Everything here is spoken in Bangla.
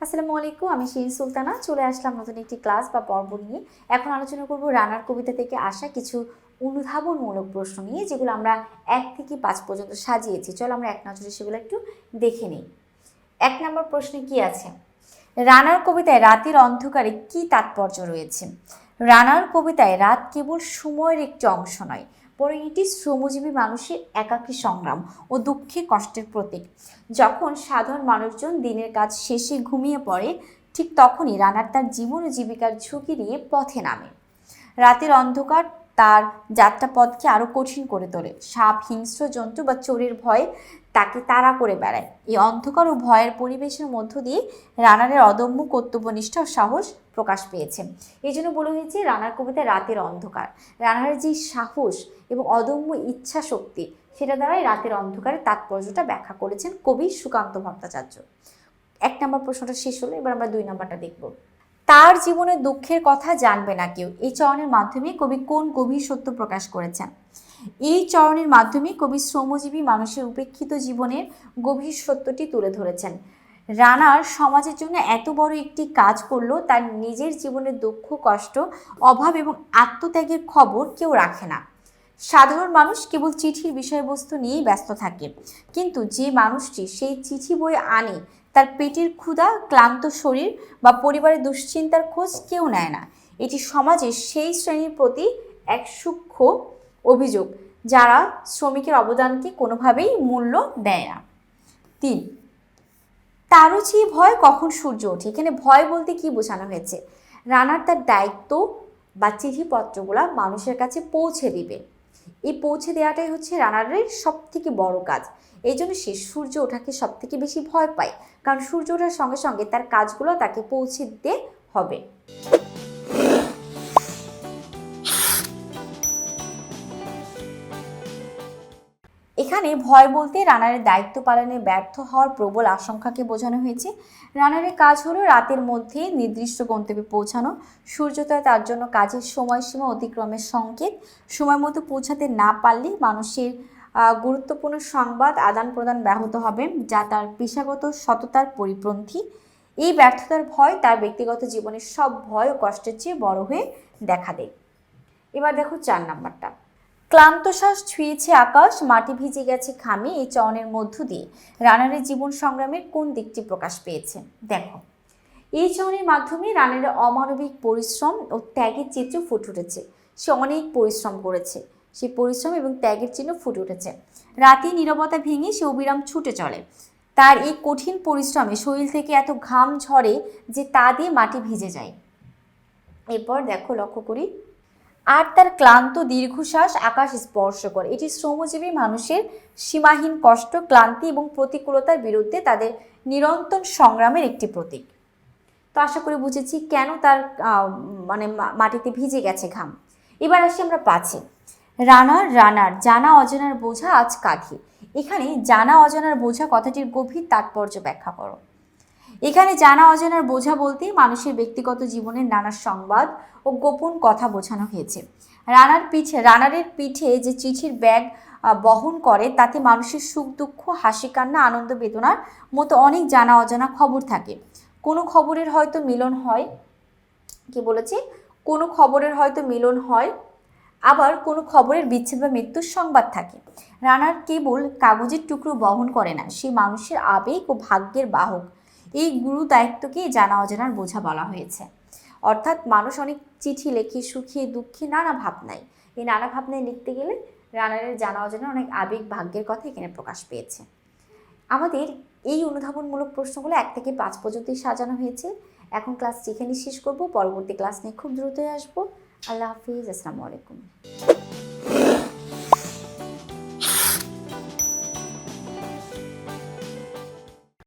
আসসালামু আলাইকুম, আমি শিরিন সুলতানা। চলে আসলাম নতুন একটি ক্লাস বা পর্ব নিয়ে। এখন আলোচনা করব রানার কবিতা থেকে আসা কিছু অনুধাবনমূলক প্রশ্ন নিয়ে, যেগুলো আমরা 1 থেকে 5 পর্যন্ত সাজিয়েছি। চলো আমরা এক নজরে সেগুলো একটু দেখে নিই। 1 নম্বর প্রশ্নে কি আছে? রানার কবিতায় রাতের অন্ধকারে কি তাৎপর্য রয়েছে? রানার কবিতায় রাত কেবল সময়ের একটি অংশ নয়, বরং এটি শ্রমজীবী মানুষের একাকী সংগ্রাম ও দুঃখে কষ্টের প্রতীক। যখন সাধারণ মানুষজন দিনের কাজ শেষে ঘুমিয়ে পড়ে, ঠিক তখনই রানার তার জীবন ও জীবিকার ঝুঁকি নিয়ে পথে নামে। রাতের অন্ধকার তার যাত্রাপথকে আরও কঠিন করে তোলে। সাপ, হিংস্র জন্তু বা চোরের ভয়ে তাকে তাড়া করে বেড়ায়। এই অন্ধকার ও ভয়ের পরিবেশের মধ্য দিয়ে রানারের অদম্য কর্তব্যনিষ্ঠা ও সাহস প্রকাশ পেয়েছে। এই জন্য বলা হয়েছে রানার কবিতায় রাতের অন্ধকার। রানারের যে সাহস এবং অদম্য ইচ্ছা শক্তি, সেটা দ্বারাই রাতের অন্ধকারের তাৎপর্যটা ব্যাখ্যা করেছেন কবি সুকান্ত ভট্টাচার্য। 1 নম্বর প্রশ্নটা শেষ হলো, এবার আমরা 2 নম্বরটা দেখব। তার জীবনের দুঃখের কথা জানবে না কেউ, এই চরণের মাধ্যমে কবি কোন গভীর সত্য প্রকাশ করেছেন? এই চরণের মাধ্যমে কবি শ্রমজীবী মানুষের উপেক্ষিত জীবনের গভীর সত্যটি তুলে ধরেছেন। রানার সমাজের জন্য এত বড় একটি কাজ করলো, তার নিজের জীবনের দুঃখ, কষ্ট, অভাব এবং আত্মত্যাগের খবর কেউ রাখে না। সাধারণ মানুষ কেবল চিঠির বিষয়বস্তু নিয়েই ব্যস্ত থাকে, কিন্তু যে মানুষটি সেই চিঠি বই আনে, তার পেটের ক্ষুধা, ক্লান্ত শরীর বা পরিবারের দুশ্চিন্তার খোঁজ কেউ নেয় না। এটি সমাজের সেই শ্রেণীর প্রতি এক সূক্ষ্ম অভিযোগ, যারা শ্রমিকের অবদানকে কোনোভাবেই মূল্য দেয় না। 3, তারও চেয়ে ভয় কখন সূর্য ওঠে। এখানে ভয় বলতে কি বোঝানো হয়েছে? রানার তার দায়িত্ব বা চিঠিপত্রগুলা মানুষের কাছে পৌঁছে দিবে। এই পৌঁছে দেওয়াটাই হচ্ছে রানারের সব থেকে বড় কাজ। এই জন্য সে সূর্য ওঠাকে সব থেকে বেশি ভয় পায়, কারণ সূর্য ওঠার সঙ্গে সঙ্গে তার কাজগুলো তাকে পৌঁছে দিতে হবে। এখানে ভয় বলতে রানারের দায়িত্ব পালনে ব্যর্থ হওয়ার প্রবল আশঙ্কাকে বোঝানো হয়েছে। রানারের কাজ হলো রাতের মধ্যে নির্দিষ্ট গন্তব্যে পৌঁছানো। সূর্যোদয় তার জন্য কাজের সময়সীমা অতিক্রমের সংকেত। সময় মতো পৌঁছাতে না পারলে মানুষের গুরুত্বপূর্ণ সংবাদ আদান প্রদান ব্যাহত হবে, যা তার পেশাগত সততার পরিপন্থী। এই ব্যর্থতার ভয় তার ব্যক্তিগত জীবনের সব ভয় ও কষ্টের চেয়ে বড় হয়ে দেখা দেয়। এবার দেখো 4 নাম্বারটা। ক্লান্ত শ্বাস ছুঁয়েছে আকাশ, মাটি ভিজে গেছে ঘামে। এই চরণের মধ্য দিয়ে রানারের জীবন সংগ্রামের কোন দিকটি প্রকাশ পেয়েছে? দেখো, এই চরণের মাধ্যমে রানারের অমানবিক পরিশ্রম ও ত্যাগের চিত্র ফুটে উঠেছে। সে অনেক পরিশ্রম করেছে, সেই পরিশ্রম এবং ত্যাগের চিহ্ন ফুটে উঠেছে। রাতে নীরবতা ভেঙে সে অবিরাম ছুটে চলে। তার এই কঠিন পরিশ্রমে শরীর থেকে এত ঘাম ঝরে যে তা দিয়ে মাটি ভিজে যায়। এরপর দেখো, লক্ষ্য করি, আর তার ক্লান্ত দীর্ঘশ্বাস আকাশ স্পর্শ করে। এটি শ্রমজীবী মানুষের সীমাহীন কষ্ট, ক্লান্তি এবং প্রতিকূলতার বিরুদ্ধে তাদের নিরন্তর সংগ্রামের একটি প্রতীক। তো আশা করি বুঝেছি কেন তার মাটিতে ভিজে গেছে ঘাম। এবার আসি আমরা 5-এ। রানার জানা অজানার বোঝা আজ কাঁধে। এখানে জানা অজানার বোঝা কথাটির গভীর তাৎপর্য ব্যাখ্যা করো। এখানে জানা অজানার বোঝা বলতে মানুষের ব্যক্তিগত জীবনের নানা সংবাদ ও গোপন কথা বোঝানো হয়েছে। রানারের পিঠে যে চিঠির ব্যাগ বহন করে, তাতে মানুষের সুখ দুঃখ, হাসি কান্না, আনন্দ বেদনার মতো অনেক জানা অজানা খবর থাকে। কোনো খবরের হয়তো মিলন হয়, কি বলেছে, কোনো খবরের হয়তো মিলন হয়, আবার কোনো খবরের বিচ্ছেদ বা মৃত্যুর সংবাদ থাকে। রানার কেবল কাগজের টুকরো বহন করে না, সে মানুষের আবেগ ও ভাগ্যের বাহক। এই গুরু দায়িত্বকে জানা অজানার বোঝা বলা হয়েছে। অর্থাৎ মানুষ অনেক চিঠি লেখে, সুখে দুঃখে নানা ভাবনায়। এই নানা ভাবনায় লিখতে গেলে রানারের জানা অজানা অনেক আবেগ, ভাগ্যের কথা এখানে প্রকাশ পেয়েছে। আমাদের এই অনুধাবনমূলক প্রশ্নগুলো 1 থেকে 5 পর্যন্তই সাজানো হয়েছে। এখন ক্লাস এখানেই শেষ করব, পরবর্তী ক্লাস নিয়ে খুব দ্রুতই আসবো। আল্লাহ হাফিজ, আসসালামু আলাইকুম।